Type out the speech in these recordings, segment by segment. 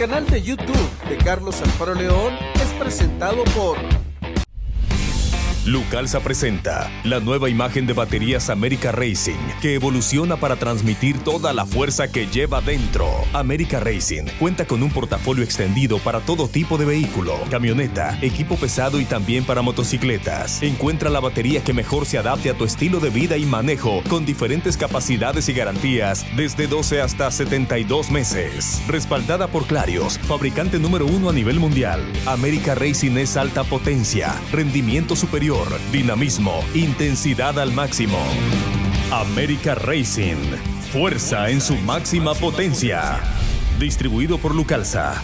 canal de YouTube de Carlos Alfaro León es presentado por Lucalza presenta la nueva imagen de baterías America Racing, que evoluciona para transmitir toda la fuerza que lleva dentro. America Racing cuenta con un portafolio extendido para todo tipo de vehículo, camioneta, equipo pesado y también para motocicletas. Encuentra la batería que mejor se adapte a tu estilo de vida y manejo, con diferentes capacidades y garantías desde 12 hasta 72 meses. Respaldada por Clarios, fabricante número 1 a nivel mundial. America Racing es alta potencia, rendimiento superior, dinamismo, intensidad al máximo. America Racing, fuerza en su máxima potencia. Distribuido por Lucalza.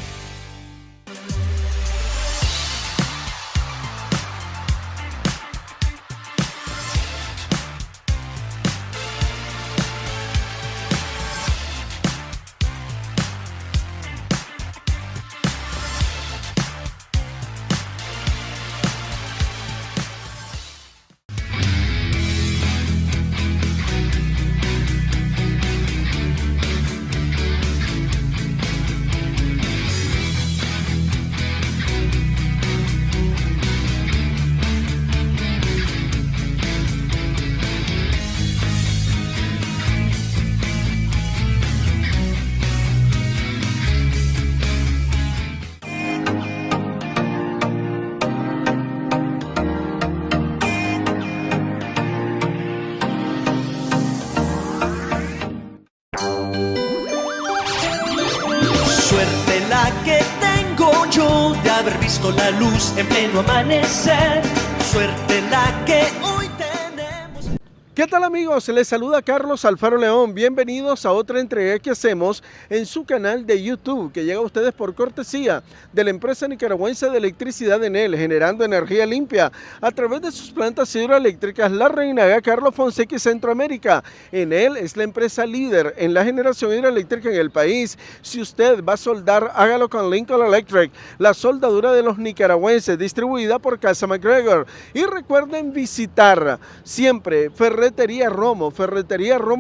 Suerte la que tengo yo de haber visto la luz en pleno amanecer. Suerte la que hoy tenemos. ¿Qué tal, amigos? Les saluda Carlos Alfaro León. Bienvenidos a otra entrega que hacemos en su canal de YouTube, que llega a ustedes por cortesía de la empresa nicaragüense de electricidad Enel, generando energía limpia a través de sus plantas hidroeléctricas La Reinaga, Carlos Fonseca y Centroamérica. Enel es la empresa líder en la generación hidroeléctrica en el país. Si usted va a soldar, hágalo con Lincoln Electric, la soldadura de los nicaragüenses, distribuida por Casa McGregor. Y recuerden visitar siempre Ferretería Romo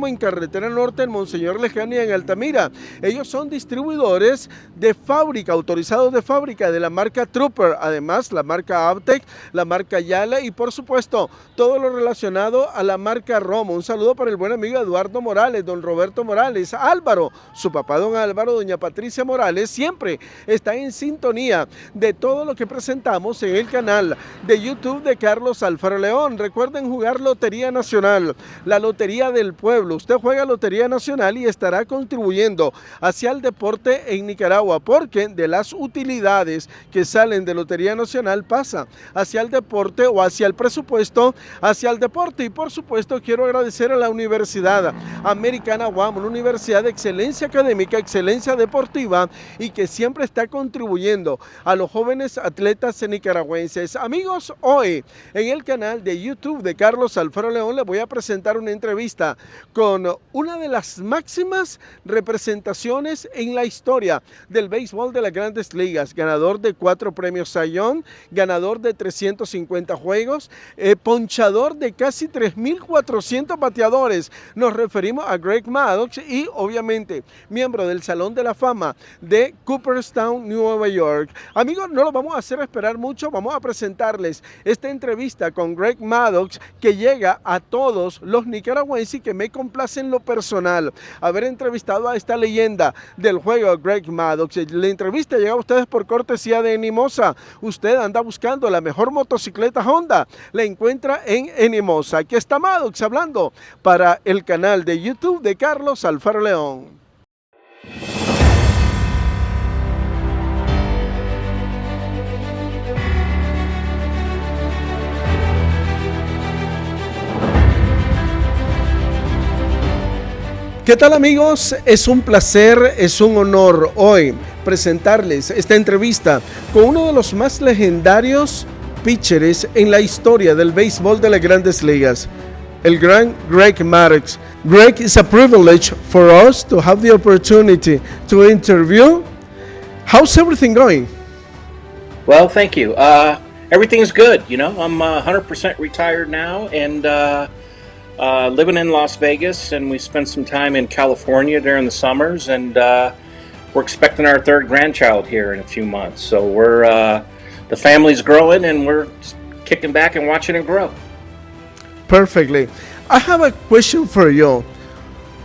en Carretera Norte, en Monseñor Lejano y en Altamira. Ellos son distribuidores de fábrica, autorizados de fábrica de la marca Trooper, además la marca Avtec, la marca Yala y por supuesto todo lo relacionado a la marca Romo. Un saludo para el buen amigo Eduardo Morales, don Roberto Morales, Álvaro, su papá don Álvaro, doña Patricia Morales, siempre están en sintonía de todo lo que presentamos en el canal de YouTube de Carlos Alfaro León. Recuerden jugar Lotería Nacional, la Lotería del Pueblo. Usted juega Lotería Nacional y estará contribuyendo hacia el deporte en Nicaragua, porque de las utilidades que salen de Lotería Nacional pasa hacia el deporte o hacia el presupuesto, hacia el deporte. Y por supuesto quiero agradecer a la Universidad Americana UAM, una universidad de excelencia académica, excelencia deportiva y que siempre está contribuyendo a los jóvenes atletas nicaragüenses. Amigos, hoy en el canal de YouTube de Carlos Alfaro León les voy a presentar una entrevista con una de las máximas representaciones en la historia del béisbol de las Grandes Ligas, ganador de 4 premios Cy-Young, ganador de 350 juegos, ponchador de casi 3,400 bateadores. Nos referimos a Greg Maddux y obviamente miembro del Salón de la Fama de Cooperstown, Nueva York. Amigos, no lo vamos a hacer esperar mucho, vamos a presentarles esta entrevista con Greg Maddux, que llega a todos los nicaragüenses y que me complace en lo personal haber entrevistado a esta leyenda del juego, Greg Maddux. La entrevista llega a ustedes por cortesía de Enimosa. Usted anda buscando la mejor motocicleta Honda, la encuentra en Enimosa. Aquí está Maddux hablando para el canal de YouTube de Carlos Alfaro León. ¿Qué tal, amigos? Es un placer, es un honor hoy presentarles esta entrevista con uno de los más legendarios pitchers en la historia del béisbol de las Grandes Ligas, el gran Greg Maddux. Greg, it's a privilege for us to have the opportunity to interview. How's everything going? Well, thank you. Everything's good. You know, I'm 100% retired now, and living in Las Vegas, and we spent some time in California during the summers, and we're expecting our third grandchild here in a few months. So the family's growing, and we're kicking back and watching it grow. Perfectly. I have a question for you.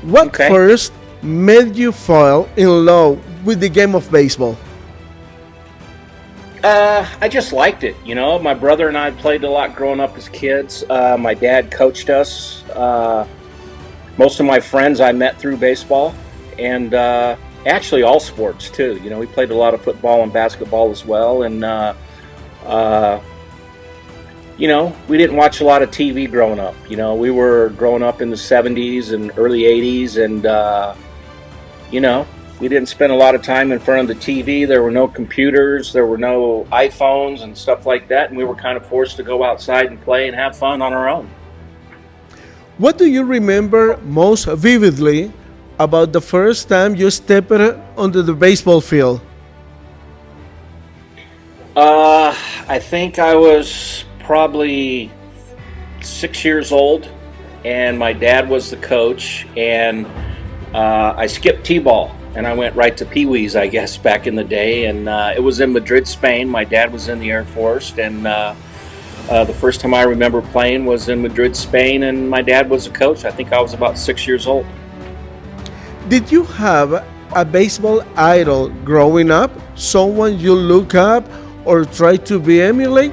What Okay. first made you fall in love with the game of baseball? I just liked it. My brother and I played a lot growing up as kids. My dad coached us. Most of my friends I met through baseball, and actually all sports too. We played a lot of football and basketball as well. And we didn't watch a lot of TV growing up. We were growing up in the 70s and early 80s, and we didn't spend a lot of time in front of the TV. There were no computers, there were no iPhones and stuff like that, and we were kind of forced to go outside and play and have fun on our own. What do you remember most vividly about the first time you stepped onto the baseball field? I think I was probably 6 years old, and my dad was the coach, and I skipped T-ball, and I went right to Pee-wees, I guess, back in the day, and it was in Madrid, Spain. My dad was in the Air Force, and the first time I remember playing was in Madrid, Spain, and my dad was the coach. I think I was about 6 years old. Did you have a baseball idol growing up? Someone you look up or try to be emulate?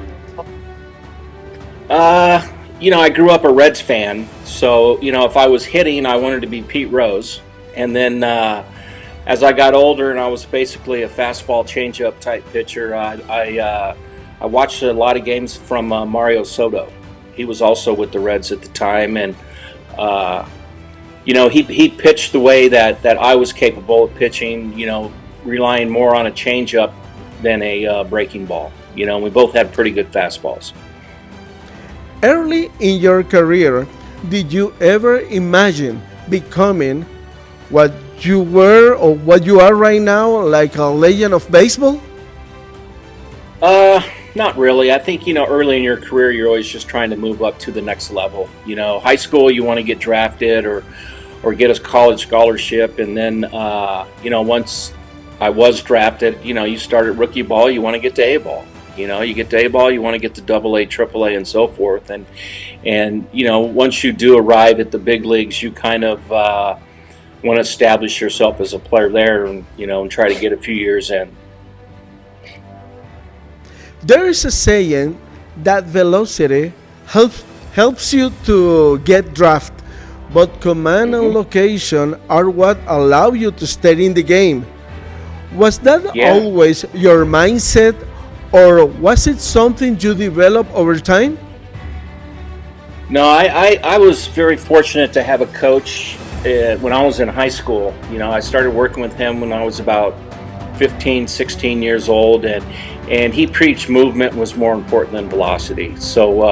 I grew up a Reds fan, so, if I was hitting, I wanted to be Pete Rose. And then as I got older and I was basically a fastball changeup type pitcher, I watched a lot of games from Mario Soto. He was also with the Reds at the time, and he pitched the way that I was capable of pitching, relying more on a changeup than a breaking ball. We both had pretty good fastballs. Early in your career, did you ever imagine becoming what you were or what you are right now, like a legend of baseball? Not really. I think, early in your career, you're always just trying to move up to the next level. High school, you want to get drafted or get a college scholarship. And then, once I was drafted, you start at rookie ball, you want to get to A ball. You get to A ball, you want to get to Double A, Triple A, and so forth. And once you do arrive at the big leagues, you kind of want to establish yourself as a player there, and and try to get a few years in. There is a saying that velocity helps you to get drafted, but command and location are what allow you to stay in the game. Was that always your mindset, or was it something you developed over time? No, I was very fortunate to have a coach when I was in high school. I started working with him when I was about 15, 16 years old, and he preached movement was more important than velocity. So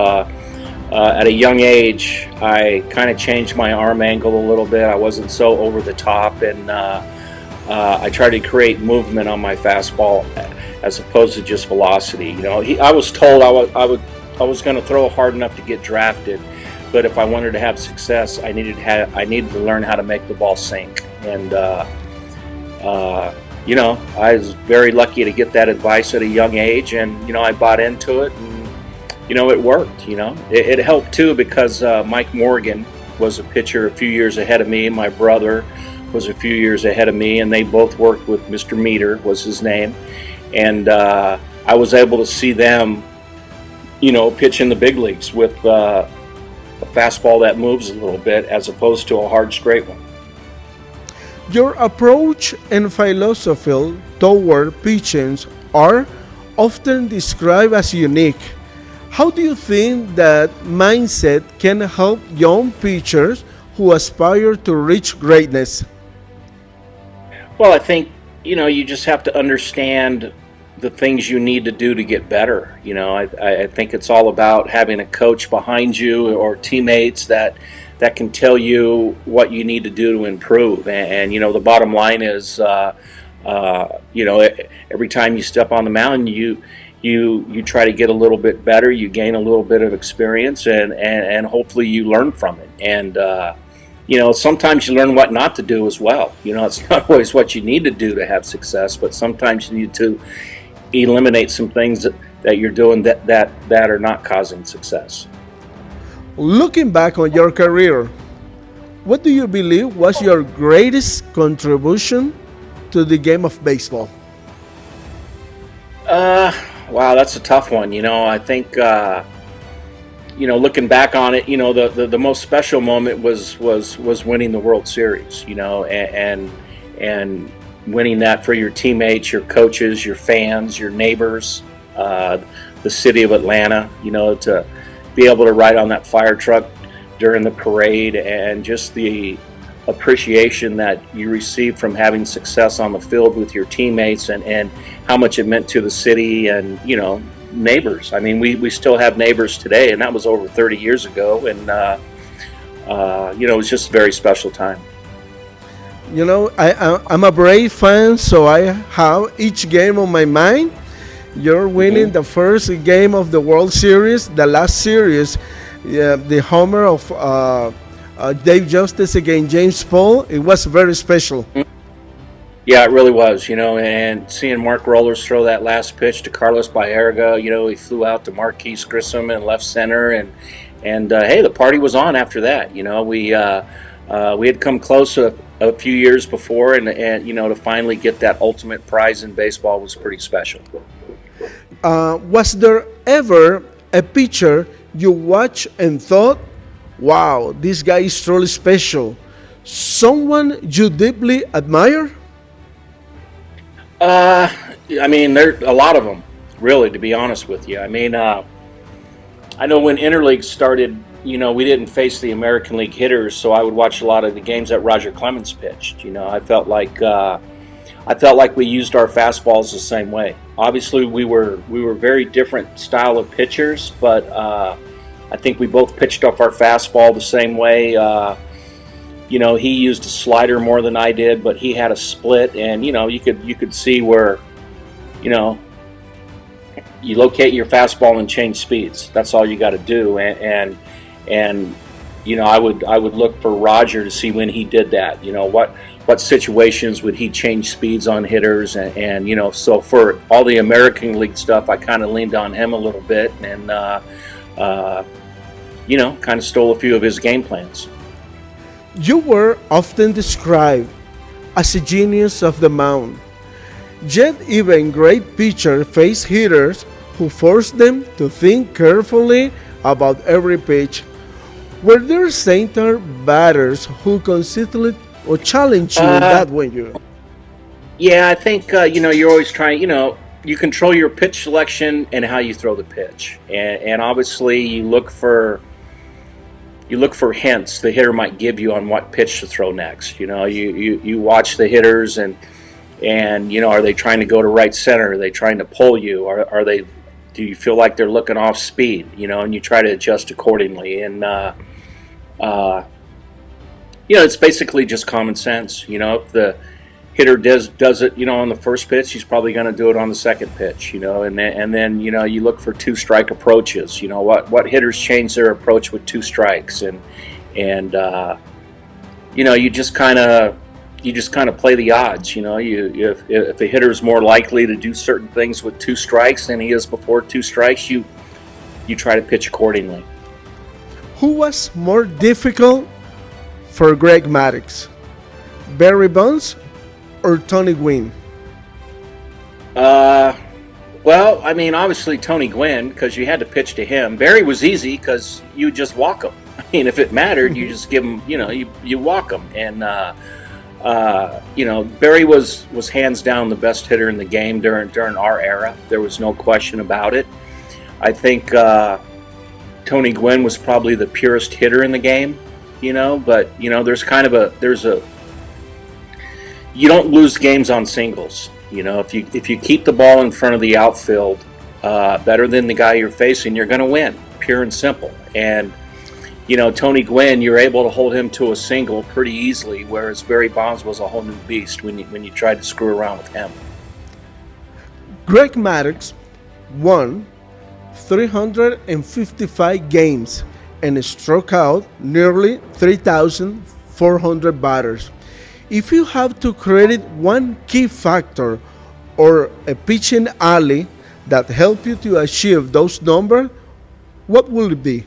at a young age, I kind of changed my arm angle a little bit. I wasn't so over the top, and I tried to create movement on my fastball as opposed to just velocity. I was told I was going to throw hard enough to get drafted, but if I wanted to have success, I needed to learn how to make the ball sink. And I was very lucky to get that advice at a young age, and I bought into it, and it worked. It helped too, because Mike Morgan was a pitcher a few years ahead of me. My brother was a few years ahead of me, and they both worked with Mr. Meter, was his name, and I was able to see them pitch in the big leagues with a fastball that moves a little bit as opposed to a hard straight one. Your approach and philosophy toward pitching are often described as unique. How do you think that mindset can help young pitchers who aspire to reach greatness? Well, I think, you just have to understand the things you need to do to get better. I think it's all about having a coach behind you or teammates that can tell you what you need to do to improve. And the bottom line is, every time you step on the mound, you try to get a little bit better, you gain a little bit of experience, and hopefully you learn from it. And sometimes you learn what not to do as well. It's not always what you need to do to have success, but sometimes you need to eliminate some things that you're doing that are not causing success. Looking back on your career, what do you believe was your greatest contribution to the game of baseball? Wow, that's a tough one. I think, looking back on it, the most special moment was winning the World Series, and winning that for your teammates, your coaches, your fans, your neighbors, the city of Atlanta, to be able to ride on that fire truck during the parade, and just the appreciation that you received from having success on the field with your teammates, and how much it meant to the city and, neighbors. I mean, we still have neighbors today, and that was over 30 years ago, and, it was just a very special time. I'm a Brave fan, so I have each game on my mind. You're winning the first game of the World Series, the last series, the homer of Dave Justice against James Paul. It was very special. Yeah, it really was, and seeing Mark Rollers throw that last pitch to Carlos Baerga, he flew out to Marquise Grissom in left center, and hey, the party was on after that. We had come close a few years before, and to finally get that ultimate prize in baseball was pretty special. Was there ever a pitcher you watched and thought, wow, this guy is truly special? Someone you deeply admire? I mean, there are a lot of them, really, to be honest with you. I mean, I know when Interleague started, we didn't face the American League hitters, so I would watch a lot of the games that Roger Clemens pitched. I felt like we used our fastballs the same way. Obviously, we were very different style of pitchers, but I think we both pitched off our fastball the same way. He used a slider more than I did, but he had a split, and you could see where, you locate your fastball and change speeds. That's all you got to do, and I would look for Roger to see when he did that. What situations would he change speeds on hitters, and so for all the American League stuff, I kind of leaned on him a little bit, and kind of stole a few of his game plans. You were often described as a genius of the mound. Yet even great pitchers face hitters who force them to think carefully about every pitch. Were there center batters who consistently or challenge you in that way? Yeah, I think you're always trying. You control your pitch selection and how you throw the pitch, and obviously you look for hints the hitter might give you on what pitch to throw next. You watch the hitters, and are they trying to go to right center? Are they trying to pull you? Do you feel like they're looking off speed? And you try to adjust accordingly. And it's basically just common sense. If the hitter does it, on the first pitch, he's probably going to do it on the second pitch. And then you look for two strike approaches. What hitters change their approach with two strikes, and you just kind of play the odds. If a hitter is more likely to do certain things with two strikes than he is before two strikes, you try to pitch accordingly. Who was more difficult for Greg Maddux, Barry Bonds or Tony Gwynn? Well, I mean, obviously Tony Gwynn, because you had to pitch to him. Barry was easy because you just walk him. I mean, if it mattered, you just give him, you walk him. And Barry was hands down the best hitter in the game during our era. There was no question about it. I think Tony Gwynn was probably the purest hitter in the game, but there's a you don't lose games on singles. If you keep the ball in front of the outfield better than the guy you're facing, you're going to win, pure and simple. And Tony Gwynn, you're able to hold him to a single pretty easily, whereas Barry Bonds was a whole new beast when you tried to screw around with him. Greg Maddux won 355 games and struck out nearly 3,000 400 batters. If you have to credit one key factor or a pitching alley that helped you to achieve those numbers, what will it be?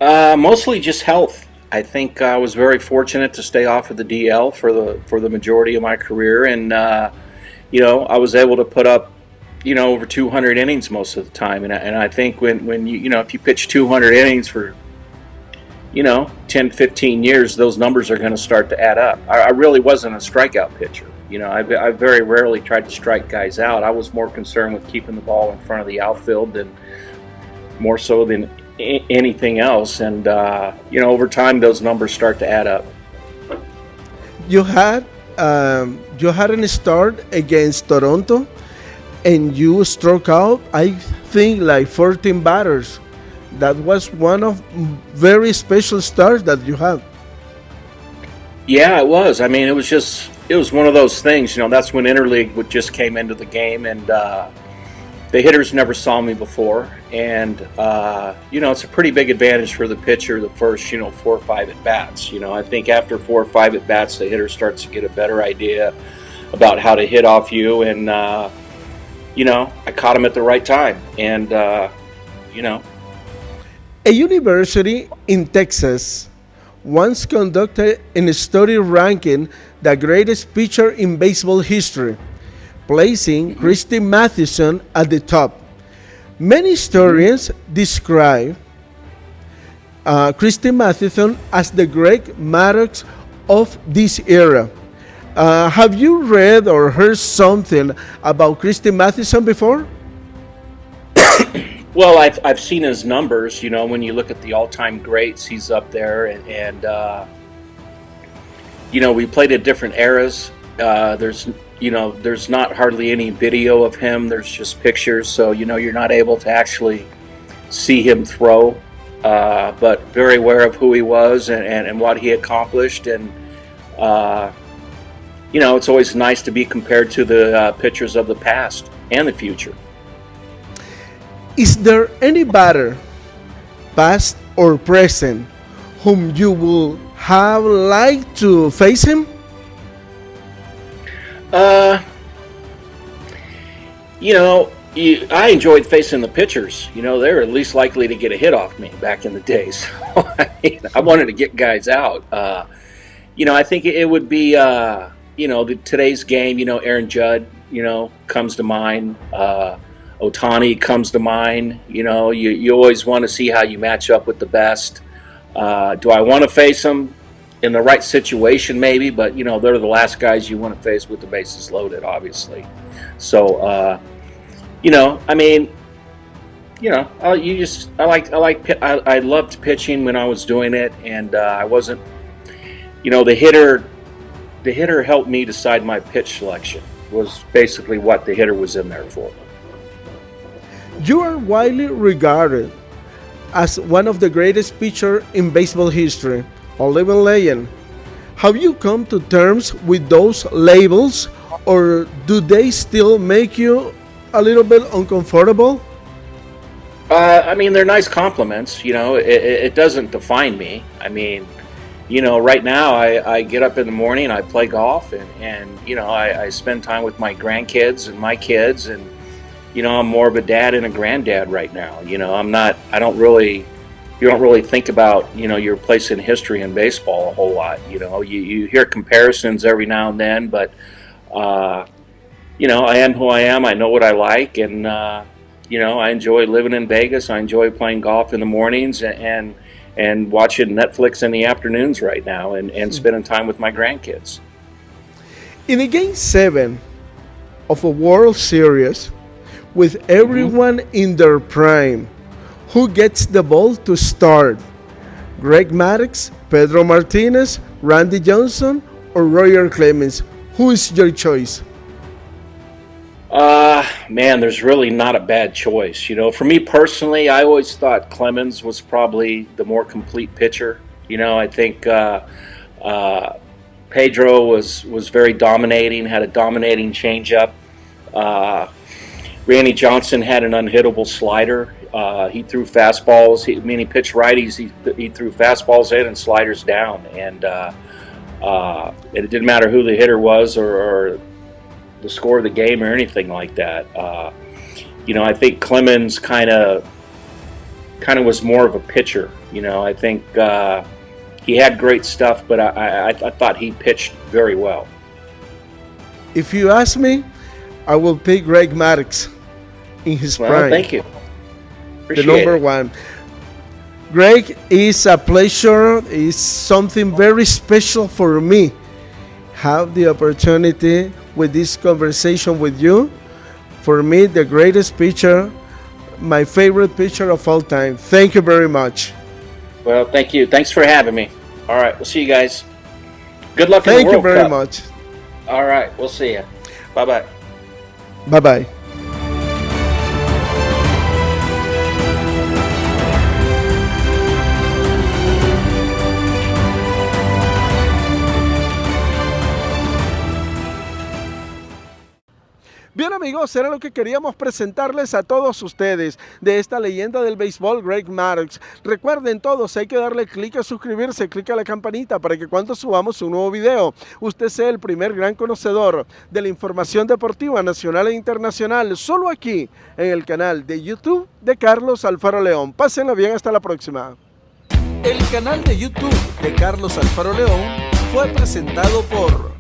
Mostly just health. I think I was very fortunate to stay off of the DL for the majority of my career, and I was able to put up over 200 innings most of the time, and I think when if you pitch 200 innings for 10, 15 years, those numbers are going to start to add up. I really wasn't a strikeout pitcher. I very rarely tried to strike guys out. I was more concerned with keeping the ball in front of the outfield than more so than anything else. And over time, those numbers start to add up. You had a start against Toronto, and you struck out, I think, like 14 batters. That was one of very special starts that you had. Yeah, it was. I mean, it was one of those things. That's when Interleague just came into the game, and the hitters never saw me before. And it's a pretty big advantage for the pitcher the first 4 or 5 at bats. I think after 4 or 5 at bats, the hitter starts to get a better idea about how to hit off you. And I caught him at the right time, and A university in Texas once conducted a study ranking the greatest pitcher in baseball history, placing Christy Mathewson at the top. Many historians describe Christy Mathewson as the great MADDUX of this era. Have you read or heard something about Christy Mathewson before? Well, I've seen his numbers. When you look at the all-time greats, he's up there, and we played at different eras. There's not hardly any video of him. There's just pictures, so you're not able to actually see him throw. But very aware of who he was and what he accomplished, and it's always nice to be compared to the pitchers of the past and the future. Is there any batter, past or present, whom you would have liked to face him? I enjoyed facing the pitchers. They were at least likely to get a hit off me back in the day. So I wanted to get guys out. I think it would be, today's game. Aaron Judd, comes to mind. Ohtani comes to mind. You always want to see how you match up with the best. Do I want to face them in the right situation? Maybe, but they're the last guys you want to face with the bases loaded, obviously. So, I loved pitching when I was doing it, and I wasn't. The hitter helped me decide my pitch selection. Was basically what the hitter was in there for. You are widely regarded as one of the greatest pitchers in baseball history, a living legend. Have you come to terms with those labels, or do they still make you a little bit uncomfortable? They're nice compliments. It doesn't define me. Right now I get up in the morning, I play golf, and I spend time with my grandkids and my kids, and I'm more of a dad and a granddad right now. You don't really think about, your place in history in baseball a whole lot. You hear comparisons every now and then, but, I am who I am. I know what I like, and, I enjoy living in Vegas. I enjoy playing golf in the mornings and watching Netflix in the afternoons right now, and spending time with my grandkids. In a Game 7 of a World Series, with everyone in their prime, who gets the ball to start? Greg Maddux, Pedro Martinez, Randy Johnson, or Roger Clemens? Who is your choice? There's really not a bad choice. For me personally, I always thought Clemens was probably the more complete pitcher. I think Pedro was very dominating, had a dominating changeup. Randy Johnson had an unhittable slider, He threw fastballs. He pitched righties. He threw fastballs in and sliders down, and it didn't matter who the hitter was or the score of the game or anything like that. I think Clemens kind of was more of a pitcher. I think he had great stuff, but I thought he pitched very well. If you ask me, I will pick Greg Maddux in his prime. Thank you. Appreciate the number it. one. Greg, is a pleasure. It's something very special for me. Have the opportunity with this conversation with you. For me, the greatest pitcher, my favorite pitcher of all time. Thank you very much. Well, thank you. Thanks for having me. All right, we'll see you guys. Good luck in the World Cup. Thank you very much. All right, we'll see you. Bye-bye. Bye-bye. Bien amigos, era lo que queríamos presentarles a todos ustedes de esta leyenda del béisbol, Greg Maddux. Recuerden todos, hay que darle clic a suscribirse, clic a la campanita para que cuando subamos un nuevo video, usted sea el primer gran conocedor de la información deportiva nacional e internacional, solo aquí en el canal de YouTube de Carlos Alfaro León. Pásenla bien, hasta la próxima. El canal de YouTube de Carlos Alfaro León fue presentado por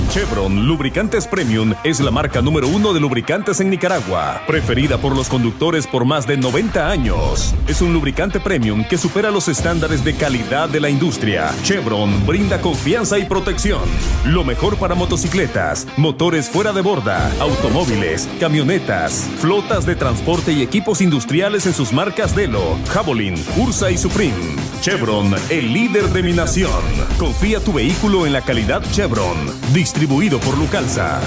Chevron Lubricantes Premium es la marca número 1 de lubricantes en Nicaragua, preferida por los conductores por más de 90 años. Es un lubricante premium que supera los estándares de calidad de la industria. Chevron brinda confianza y protección. Lo mejor para motocicletas, motores fuera de borda, automóviles, camionetas, flotas de transporte y equipos industriales en sus marcas Delo, Javelin, Ursa y Supreme. Chevron, el líder de mi nación. Confía tu vehículo en la calidad Chevron. Distribuido por Lucalza.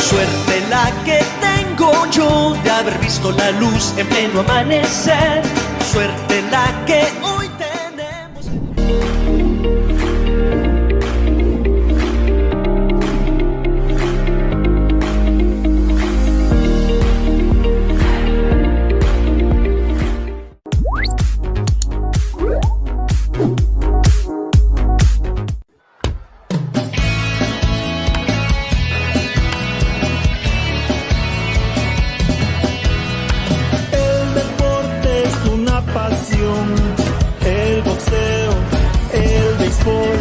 Suerte la que tengo yo de haber visto la luz en pleno amanecer. Suerte la que hoy tenemos. El boxeo, el béisbol,